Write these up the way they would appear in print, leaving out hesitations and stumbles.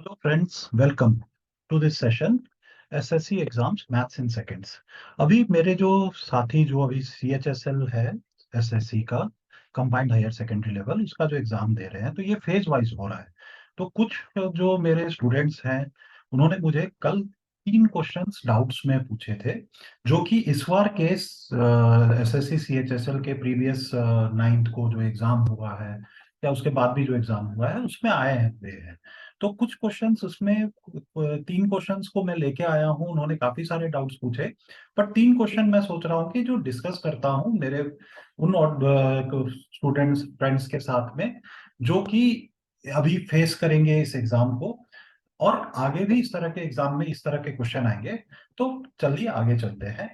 Hello friends, welcome to this session SSC exams maths in seconds. अभी मेरे जो साथी जो अभी सीएचएसएल है एसएससी का कंबाइंड हायर सेकेंडरी लेवल उसका जो एग्जाम दे रहे हैं तो ये फेज वाइज हो रहा है। तो कुछ जो मेरे स्टूडेंट्स हैं उन्होंने मुझे कल 3 क्वेश्चंस डाउट्स में पूछे थे जो कि इस बार के एसएससी सीएचएसएल के प्रीवियस 9th को जो एग्जाम हुआ है या उसके बाद भी जो एग्जाम हुआ है उसमें आए हैं। तो कुछ क्वेश्चंस उसमें 3 क्वेश्चंस को मैं लेके आया हूँ, उन्होंने काफी सारे डाउट्स पूछे। पर 3 क्वेश्चन मैं सोच रहा हूँ कि जो डिस्कस करता हूँ मेरे उन स्टूडेंट्स फ्रेंड्स के साथ में जो कि अभी फेस करेंगे इस एग्जाम को और आगे भी इस तरह के एग्जाम में इस तरह के क्वेश्चन आएंगे। तो चलिए आगे चलते हैं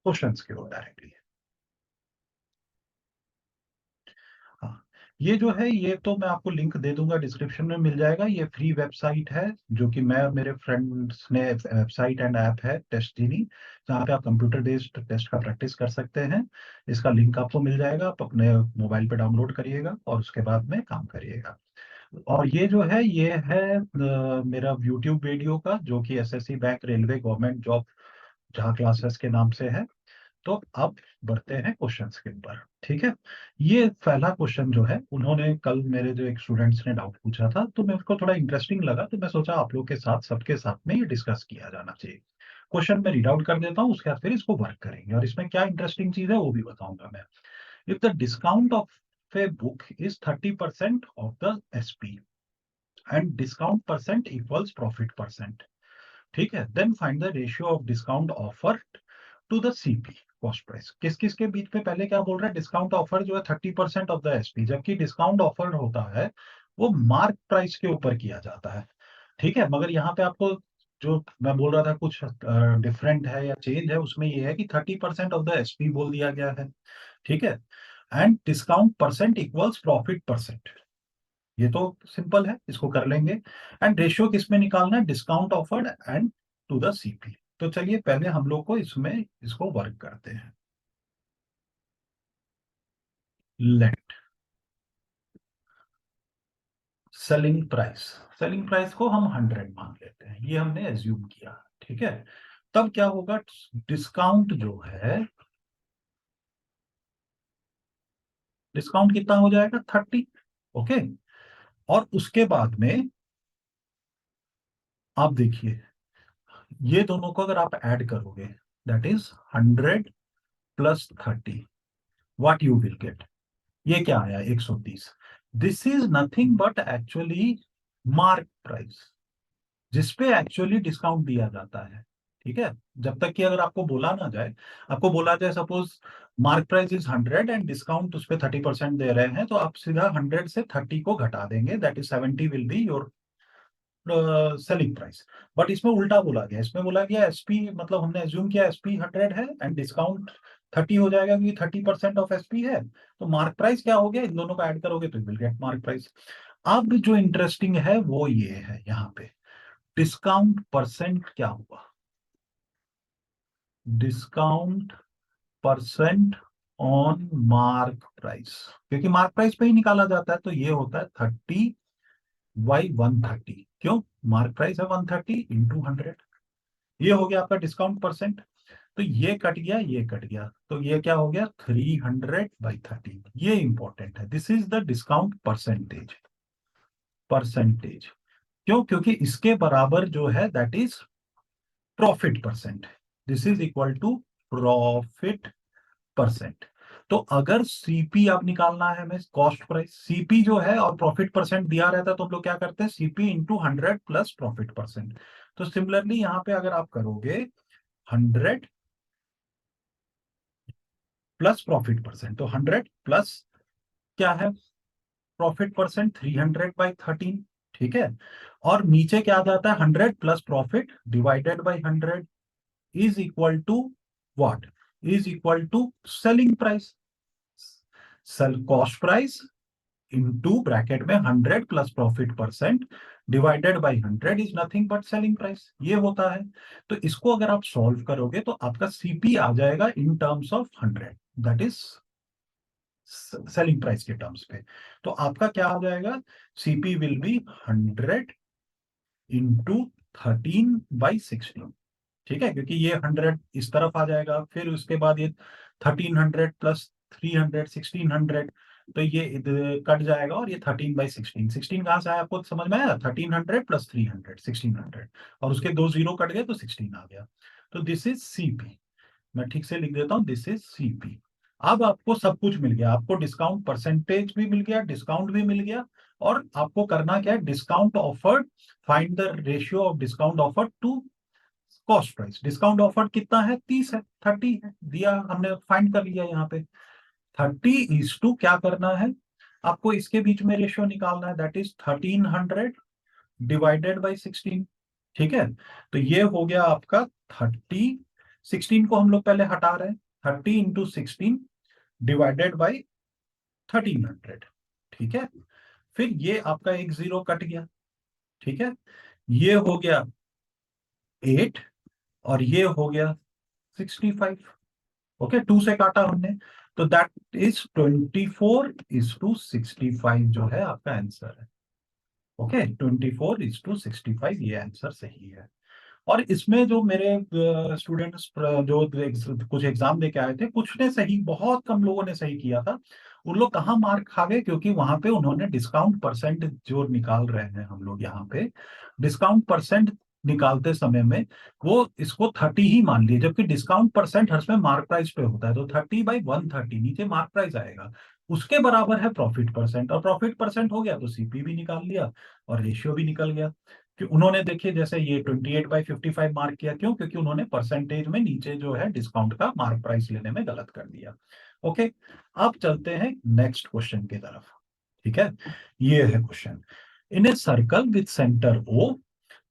क्वेश्चंस की ओर डायरेक्टली। हाँ, ये जो है ये तो मैं आपको लिंक दे दूंगा, डिस्क्रिप्शन में मिल जाएगा। ये फ्री वेबसाइट है जो कि मैं मेरे फ्रेंड्स ने वेबसाइट एंड ऐप है टेस्टिनी, जहाँ पे आप कंप्यूटर बेस्ड टेस्ट का प्रैक्टिस कर सकते हैं। इसका लिंक आपको मिल जाएगा, आप अपने मोबाइल पे डाउनलोड करिएगा और उसके बाद में काम करिएगा। और ये जो है ये है मेरा यूट्यूब वीडियो का जो कि SSC bank railway government job जहाँ क्लासेस के नाम से है। तो अब बढ़ते हैं क्वेश्चंस के ऊपर, ठीक है। ये पहला क्वेश्चन जो है उन्होंने कल मेरे जो एक स्टूडेंट्स ने डाउट पूछा था तो मेरे को थोड़ा इंटरेस्टिंग लगा तो मैं सोचा आप लोग के साथ सबके साथ में ये डिस्कस किया जाना चाहिए। क्वेश्चन मैं रीड आउट कर देता हूँ, उसके बाद फिर इसको वर्क करेंगे और इसमें क्या इंटरेस्टिंग चीज है वो भी बताऊंगा मैं। If the discount of a book is 30% of the SP and discount percent equals profit percent, ठीक है, then find the ratio of discount offer to the CP cost price. किस किस के बीच में पहले क्या बोल रहा है, डिस्काउंट ऑफर जो है 30% ऑफ द एसपी, जबकि डिस्काउंट ऑफर होता है वो मार्क प्राइस के ऊपर किया जाता है, ठीक है। मगर यहाँ पे आपको जो मैं बोल रहा था कुछ डिफरेंट है या चेंज है, उसमें ये है कि 30% ऑफ द एसपी बोल दिया गया है, ठीक है। And discount percent equals profit percent, ये तो सिंपल है, इसको कर लेंगे। एंड रेशियो किस में निकालना है, discount offered and to the CP. तो चलिए पहले हम लोग को इसमें इसको वर्क करते हैं। लेट सेलिंग प्राइस को हम 100 मान लेते हैं, ये हमने एज्यूम किया, ठीक है। तब क्या होगा, डिस्काउंट जो है डिस्काउंट कितना हो जाएगा 30, ओके। और उसके बाद में आप देखिए ये दोनों को अगर आप ऐड करोगे that is 100 + 30, what you will get, ये क्या आया 130। This is nothing but actually mark price जिसपे एक्चुअली डिस्काउंट दिया जाता है, ठीक है। जब तक कि अगर आपको बोला ना जाए, आपको बोला जाए suppose mark price is 100 and discount उस पे 30% दे रहे हैं, तो आप सीधा 100 से 30 को घटा देंगे, that is 70 will be your selling price. But इसमें उल्टा बोला गया, इसमें बोला गया एसपी, मतलब हमने एज्यूम किया एसपी 100 है एंड डिस्काउंट 30 हो जाएगा क्योंकि 30% ऑफ एसपी है। तो मार्क प्राइस क्या हो गया, इन दोनों को ऐड करोगे तो विल गेट मार्क प्राइस। अब जो इंटरेस्टिंग है वो ये है, यहाँ पे डिस्काउंट परसेंट क्या हुआ, discount percent on mark price, क्योंकि मार्क प्राइस पे ही निकाला जाता है, तो ये होता है 30/130। क्यों, मार्क प्राइस है 130 इंटू 100, ये हो गया आपका डिस्काउंट परसेंट। तो ये कट गया, ये कट गया, तो ये क्या हो गया 300/30। ये इंपॉर्टेंट है, this is the discount percentage. क्यों, क्योंकि इसके बराबर जो है that is profit percent, this is equal to profit percent. तो अगर सीपी आप निकालना है, हमें कॉस्ट प्राइस, सीपी जो है और प्रॉफिट परसेंट दिया रहता है तो हम लोग क्या करते हैं, CP into 100 plus profit percent. तो सिमिलरली यहाँ पे अगर आप करोगे 100 प्लस प्रॉफिट परसेंट, तो 100 प्लस क्या है प्रॉफिट परसेंट 300/13, ठीक है। और नीचे क्या आ जाता है, 100 plus profit divided by 100 is equal to what, is equal to selling price. Sell cost price into bracket में 100 plus profit percent divided by 100 is nothing but selling price, ये होता है। तो इसको अगर आप सॉल्व करोगे तो आपका सीपी आ जाएगा in terms of 100, that is selling price के टर्म्स पे। तो आपका क्या आ जाएगा, सीपी विल बी 100 इंटू 13/16, ठीक है, क्योंकि ये 100 इस तरफ आ जाएगा, फिर उसके बाद ये 1300 प्लस 300 1600, तो ये कट जाएगा और ये 13/16, 16 कहाँ से आया आपको समझ में आया, 1300 प्लस 300 1600, और उसके दो जीरो कट गए तो 16 आ गया। तो दिस इज सीपी, मैं ठीक से लिख देता हूं, दिस इज सीपी। अब आपको सब कुछ मिल गया, आपको डिस्काउंट परसेंटेज भी मिल गया, डिस्काउंट भी मिल गया, और आपको करना क्या है, discount offered, find the ratio of discount offered to cost price. Discount offered कितना है, 30 है, 30 है, दिया हमने, फाइंड कर लिया यहाँ पे। 30 क्या करना है आपको, इसके बीच में रेशियो निकालना है, दैट इज 1300 डिवाइडेड बाई 16, ठीक है। तो ये हो गया आपका 30, 16 को हम लोग पहले हटा रहे हैं, 30 इंटू 16 डिवाइडेड बाई 1300, ठीक है। फिर ये आपका एक जीरो कट गया, ठीक है, ये हो गया 8, और ये हो गया 65, ओके, 2 से काटा हमने, तो दैट इज 24:65 जो है आपका आंसर है। ओके, 24:65 ये आंसर सही है। और इसमें जो मेरे स्टूडेंट्स जो कुछ एग्जाम दे के आए थे, कुछ ने सही, बहुत कम लोगों ने सही किया था। उन लोग कहाँ मार्क खा गए, क्योंकि वहां पे उन्होंने डिस्काउंट परसेंट जो निकाल रहे हैं हम लोग यहाँ पे, डिस्काउंट परसेंट निकालते समय में वो इसको 30 ही मान लिए, जबकि डिस्काउंट परसेंट हर समय मार्क प्राइस पे होता है, तो 30/130 नीचे मार्क प्राइस आएगा, उसके बराबर है प्रॉफिट परसेंट, और प्रॉफिट परसेंट हो गया तो सीपी भी निकाल लिया और रेशियो भी निकल गया। कि उन्होंने देखिए जैसे ये 28/55 मार्क किया, क्यों, क्योंकि उन्होंने परसेंटेज में नीचे जो है डिस्काउंट का मार्क प्राइस लेने में गलत कर दिया। ओके, अब चलते हैं नेक्स्ट क्वेश्चन की तरफ, ठीक है। ये है question, in a circle with centre O,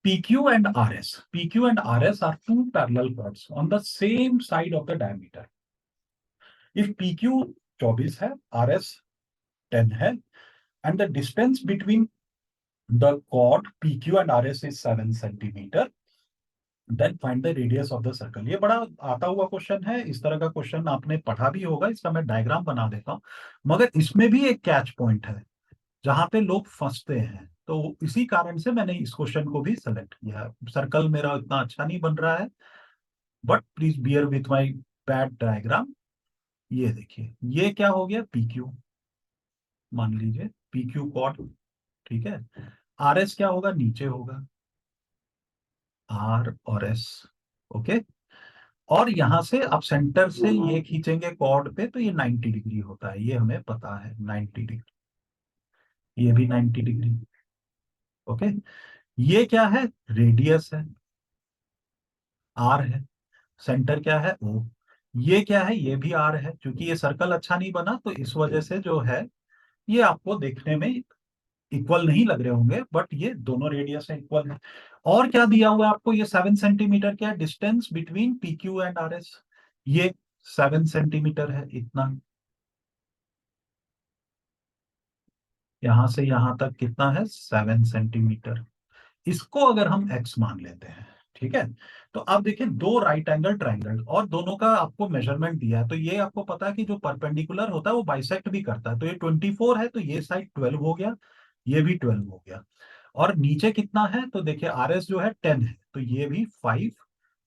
PQ and RS. PQ and RS are two parallel chords on the same side of the diameter. If PQ 24 है, RS 10 है, and the distance between the chord PQ and RS is 7 centimeter, then find the radius of the circle. ये बड़ा आता हुआ question है, इस तरह का क्वेश्चन आपने पढ़ा भी होगा, इसका मैं डायग्राम बना देता हूं, मगर इसमें भी एक कैच पॉइंट है जहां पे लोग फंसते हैं, तो इसी कारण से मैंने इस क्वेश्चन को भी सेलेक्ट किया है। सर्कल मेरा इतना अच्छा नहीं बन रहा है, but please bear with my bad diagram. ये देखिए, ये क्या हो गया, PQ, मान लीजिए PQ कॉर्ड, ठीक है। RS क्या होगा, नीचे होगा, R और S, ओके। और यहां से आप सेंटर से ये खींचेंगे कॉर्ड पे, तो ये 90 डिग्री होता है, ये हमें पता है 90 डिग्री, ये भी 90 डिग्री, ओके। ये क्या है, रेडियस है, आर है, सेंटर क्या है, ओ। ये क्या है, ये भी आर है, क्योंकि ये सर्कल अच्छा नहीं बना, तो इस वजह से जो है ये आपको देखने में इक्वल नहीं लग रहे होंगे, बट ये दोनों रेडियस है, इक्वल है। और क्या दिया हुआ है आपको, ये 7 सेंटीमीटर क्या है, distance between PQ and RS, ये 7 सेंटीमीटर है, इतना, यहां से यहां तक कितना है, 7 सेंटीमीटर। इसको अगर हम x मान लेते हैं, ठीक है, तो आप देखिए दो राइट एंगल ट्राइंगल और दोनों का आपको मेजरमेंट दिया है, तो ये आपको पता है कि जो परपेंडिकुलर होता है वो बाइसेक्ट भी करता है, तो ये 24 है, तो ये साइड 12 हो गया, ये भी 12 हो गया। और नीचे कितना है, तो देखिए RS जो है 10 है, तो ये भी 5,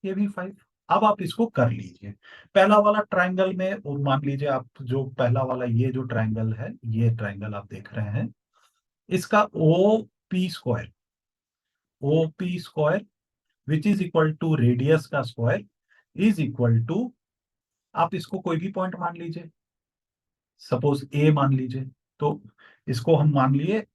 ये भी 5। अब आप इसको कर लीजिए, पहला वाला ट्राइंगल में वो मान लीजिए आप, जो पहला वाला ये जो ट्राइंगल है, ये ट्राइंगल आप देख रहे हैं, इसका OP square which is equal to radius का स्क्वायर इज इक्वल टू, आप इसको कोई भी पॉइंट मान लीजिए, सपोज A मान लीजिए, तो इसको हम मान लिए,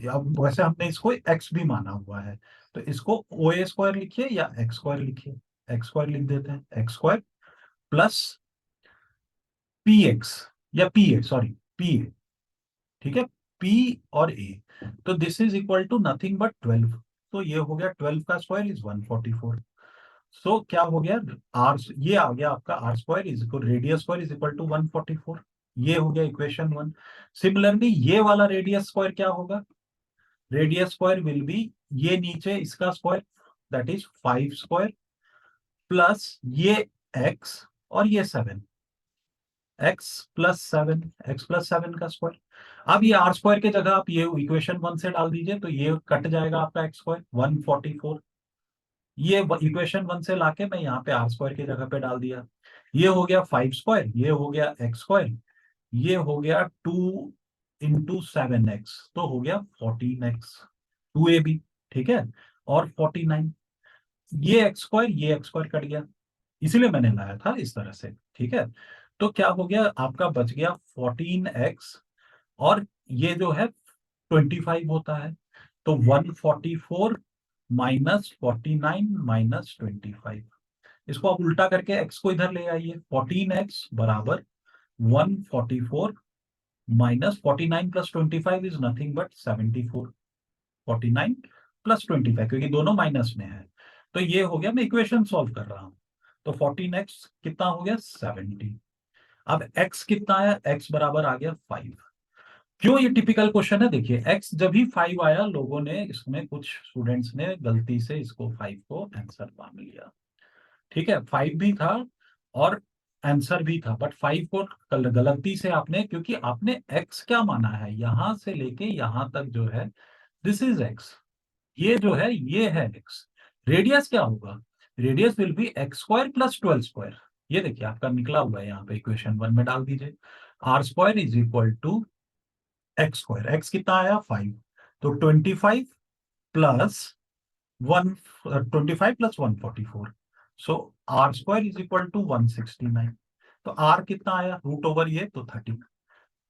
अब वैसे हमने इसको x भी माना हुआ है, तो इसको OA स्क्वायर लिखिए या x स्क्वायर लिखिए, x स्क्वायर लिख देते हैं, x स्क्वायर प्लस PX, या PA, सॉरी, PA, ठीक है, P और A, तो this is equal to nothing but 12, तो ये हो गया 12 का स्क्वायर इज 144। सो क्या हो गया, आर, ये आ गया आपका R square is equal, radius square is equal to 144, ये हो गया इक्वेशन 1। सिमिलरली ये वाला रेडियस स्क्वायर क्या होगा, रेडियस स्क्वायर विल बी, ये नीचे इसका square, that is 5 square plus ये x और ये 7, x प्लस 7, x प्लस 7 का स्क्वायर। अब ये आर स्क्वायर के जगह आप ये इक्वेशन 1 से डाल दीजिए, तो ये कट जाएगा आपका एक्स स्क्वायर 144। ये इक्वेशन 1 से लाके मैं यहाँ पे आर स्क्वायर की जगह पे डाल दिया। ये हो गया 5 स्क्वायर, ये हो गया एक्स स्क्वायर, ये हो गया 2 × 7x, तो हो गया 14x 2ab। ठीक है, और 49, ये एक्स स्क्वायर कट गया, इसीलिए मैंने लाया था इस तरह से। ठीक है, तो क्या हो गया आपका, बच गया 14x, और ये जो है 25 होता है, तो 144 माइनस 49 माइनस 25। इसको आप उल्टा करके x को इधर ले आइए, 14x बराबर 144 minus 49 plus 25 is nothing but 74। 49 plus 25, क्योंकि दोनों माइनस में है, तो ये हो गया, मैं इक्वेशन सॉल्व कर रहा हूं, तो 14x कितना हो गया 70। अब x कितना आया, x बराबर आ गया 5। क्यों ये टिपिकल क्वेश्चन है, देखिए x जब भी 5 आया, लोगों ने इसमें कुछ स्टूडेंट्स ने गलती से इसको 5 को आंसर मान लिया। ठीक है, 5 भी था और आंसर भी था, बट 5 को गलती से आपने, क्योंकि आपने x क्या माना है, यहां से लेके यहां तक जो है दिस इज x, ये जो है ये है x। रेडियस क्या होगा, radius will be x square plus 12 square. ये देखिए आपका निकला हुआ है यहाँ पे, इक्वेशन 1 में डाल दीजिए, R square is equal to X square, X कितना आया 5, तो 25 plus 125 plus 144, so R square is equal to 169। तो आर कितना आया, रूट ओवर ये तो 13,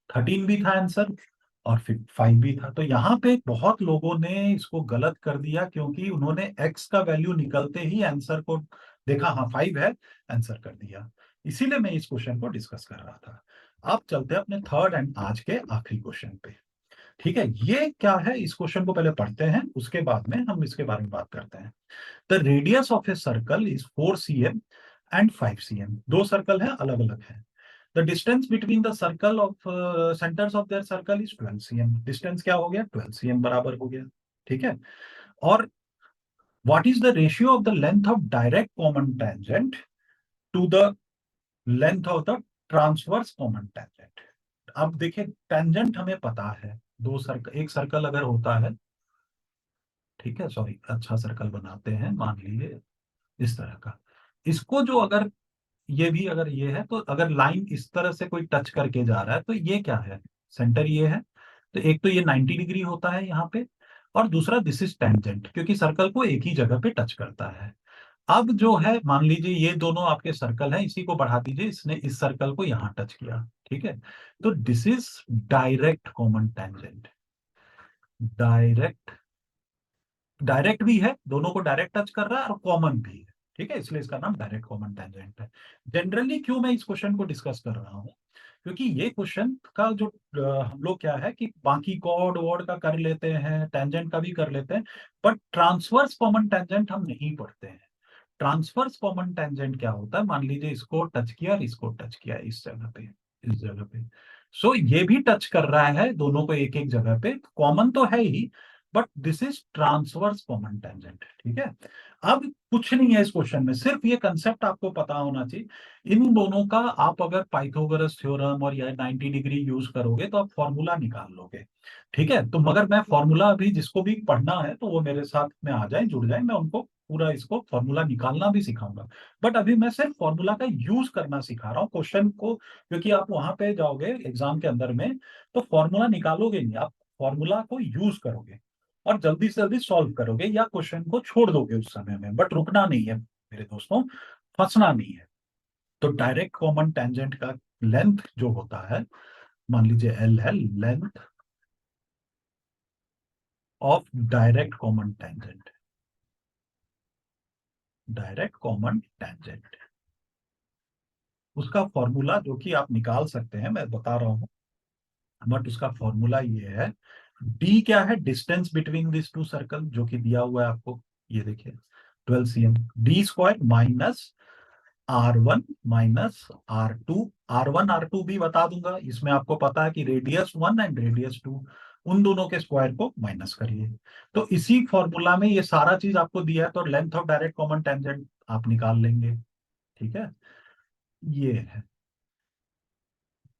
13 भी था आंसर, और फिर 5 भी था। तो यहाँ पे बहुत लोगों ने इसको गलत कर दिया, क्योंकि उन्होंने x का वैल्यू निकलते ही आंसर को देखा, हाँ 5 है, आंसर कर दिया। इसीलिए मैं इस क्वेश्चन को डिस्कस कर रहा था। अब चलते हैं अपने थर्ड एंड आज के आखिरी क्वेश्चन पे। ठीक है, ये क्या है, इस क्वेश्चन को पहले पढ़ते हैं, उसके बाद में हम इसके बारे में बात करते हैं। The radius of a circle is 4 cm and 5 cm, दो सर्कल है, अलग अलग है। The distance between the circle of centres of their circle is 12 cm, distance क्या हो गया 12 cm बराबर हो गया। ठीक है, और what is the ratio of the length of direct common tangent to the length of the transverse common tangent. अब देखिए, टेंजेंट हमें पता है, दो सर्कल, एक सर्कल अगर होता है, ठीक है, सॉरी, अच्छा सर्कल बनाते हैं, मान लीजिए इस तरह का, इसको जो अगर ये भी अगर ये है, तो अगर लाइन इस तरह से कोई टच करके जा रहा है, तो ये क्या है, सेंटर ये है, तो एक तो ये 90 डिग्री होता है यहाँ पे, और दूसरा दिस इज टेंजेंट, क्योंकि सर्कल को एक ही जगह पे टच करता है। अब जो है, मान लीजिए ये दोनों आपके सर्कल हैं, इसी को बढ़ा दीजिए, इसने इस सर्कल को यहाँ टच किया। ठीक है, तो this is direct common tangent. Direct, direct भी है, दोनों को डायरेक्ट टच कर रहा है, और कॉमन भी है। ठीक है, इसलिए इसका नाम डायरेक्ट कॉमन टेंजेंट है। जनरली क्यों मैं इस क्वेश्चन को डिस्कस कर रहा हूँ, क्योंकि ये क्वेश्चन का जो हम लोग क्या है कि बाकी कॉर्ड वॉर्ड का कर लेते हैं, टेंजेंट का भी कर लेते हैं, बट ट्रांसवर्स कॉमन टेंजेंट हम नहीं पढ़ते हैं। ट्रांसवर्स कॉमन टेंजेंट क्या होता है, मान लीजिए इसको टच किया और इसको टच किया, इस जगह पे, इस जगह पे, सो ये भी टच कर रहा है दोनों को एक एक जगह पे, कॉमन तो है ही, but this is transverse common tangent. ठीक है, अब कुछ नहीं है इस क्वेश्चन में, सिर्फ ये कंसेप्ट आपको पता होना चाहिए। इन दोनों का आप अगर पाइथागोरस थ्योरम और या 90 डिग्री यूज करोगे, तो आप फॉर्मूला निकाल लोगे। ठीक है, तो मगर मैं फॉर्मूला अभी जिसको भी पढ़ना है, तो वो मेरे साथ में आ जाए, जुड़ जाए, मैं उनको पूरा इसको फॉर्मूला निकालना भी सिखाऊंगा। बट अभी मैं सिर्फ फॉर्मूला का यूज करना सिखा रहा हूँ क्वेश्चन को, क्योंकि आप वहां पे जाओगे एग्जाम के अंदर में, तो फॉर्मूला निकालोगे नहीं, आप फॉर्मूला को यूज करोगे, और जल्दी से जल्दी सॉल्व करोगे, या क्वेश्चन को छोड़ दोगे उस समय में, बट रुकना नहीं है मेरे दोस्तों, फंसना नहीं है। तो डायरेक्ट कॉमन टेंजेंट का लेंथ जो होता है, मान लीजिए एल है, length of direct common tangent, direct common tangent, उसका फॉर्मूला जो कि आप निकाल सकते हैं, मैं बता रहा हूं, बट उसका फॉर्मूला ये है, डी क्या है, distance between this two circle, जो कि दिया हुआ है आपको, ये देखिए 12 cm, D square minus R1 minus R2, R1 R2 भी बता दूंगा, इसमें आपको पता है कि रेडियस 1 एंड रेडियस 2, उन दोनों के स्क्वायर को माइनस करिए। तो इसी फॉर्मूला में ये सारा चीज आपको दिया है, तो length of direct common tangent आप निकाल लेंगे। ठीक है, ये है,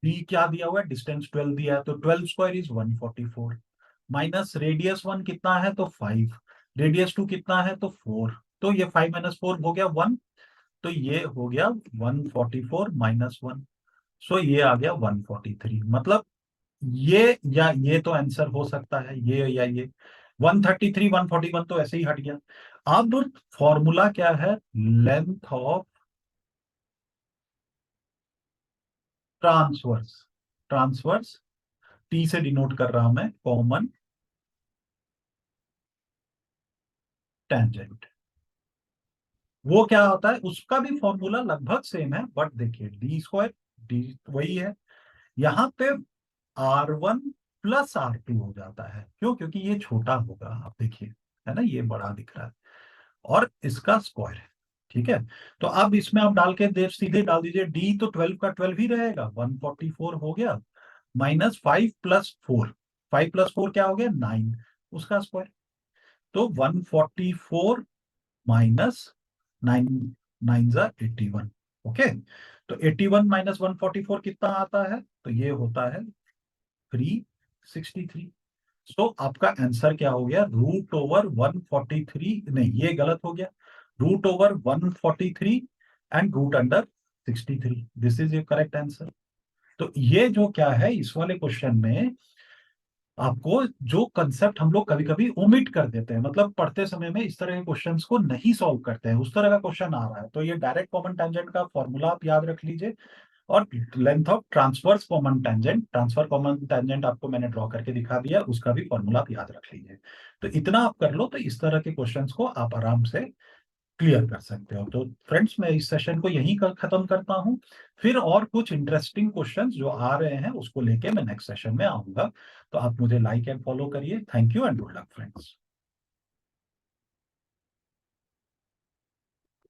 डी क्या दिया हुआ है, डिस्टेंस 12 दिया है, तो 12 स्क्वायर इज 144, माइनस रेडियस 1 कितना है तो 5, रेडियस 2 कितना है तो 4, तो ये 5 माइनस 4 हो गया 1, तो ये हो गया 144 माइनस 1, सो ये आ गया 143। मतलब ये या ये तो आंसर हो सकता है, ये या ये 133 141 तो ऐसे ही हट गया। अब फॉर्मूला क्या है, length of transverse, transverse T से डिनोट कर रहा हूं मैं, कॉमन टेंजेंट। वो क्या होता है, उसका भी फॉर्मूला लगभग सेम है, बट देखिए डी स्क्वायर, डी वही है, यहाँ पे R1 प्लस R2 हो जाता है, क्यों, क्योंकि ये छोटा होगा, आप देखिए, है ना, ये बड़ा दिख रहा है, और इसका स्क्वायर है। ठीक है, तो अब इसमें आप डाल के सीधे डाल दीजिए, डी तो 12 का 12 ही रहेगा, 144 हो गया, माइनस 5 प्लस 4, 5 प्लस 4 क्या हो गया 9, उसका स्क्वायर, तो 144 माइनस 9, 9 जा 81। ओके, तो 81 माइनस 144 कितना आता है, तो ये होता है 363। तो आपका आंसर क्या हो गया, √143, नहीं ये गलत हो गया, √143 and root under 63, this is your correct answer. तो ये जो क्या है, इस वाले क्वेश्चन में आपको जो कंसेप्ट हम लोग कभी कभी ओमिट कर देते हैं, मतलब पढ़ते समय में इस तरह के क्वेश्चंस को नहीं सॉल्व करते हैं, उस तरह का क्वेश्चन आ रहा है, तो ये डायरेक्ट कॉमन टेंजेंट का फॉर्मूला आप याद रख लीजिए, और length of transverse common tangent, transfer common tangent आपको मैंने ड्रॉ करके दिखा दिया, उसका भी फॉर्मूला आप याद रख लीजिए। तो इतना आप कर लो, तो इस तरह के क्वेश्चंस को आप आराम से क्लियर कर सकते हो। तो फ्रेंड्स, मैं इस सेशन को यहीं खत्म करता हूं, फिर और कुछ इंटरेस्टिंग क्वेश्चंस जो आ रहे हैं उसको लेके मैं नेक्स्ट सेशन में आऊंगा। तो आप मुझे लाइक एंड फॉलो करिए। Thank you and good luck friends.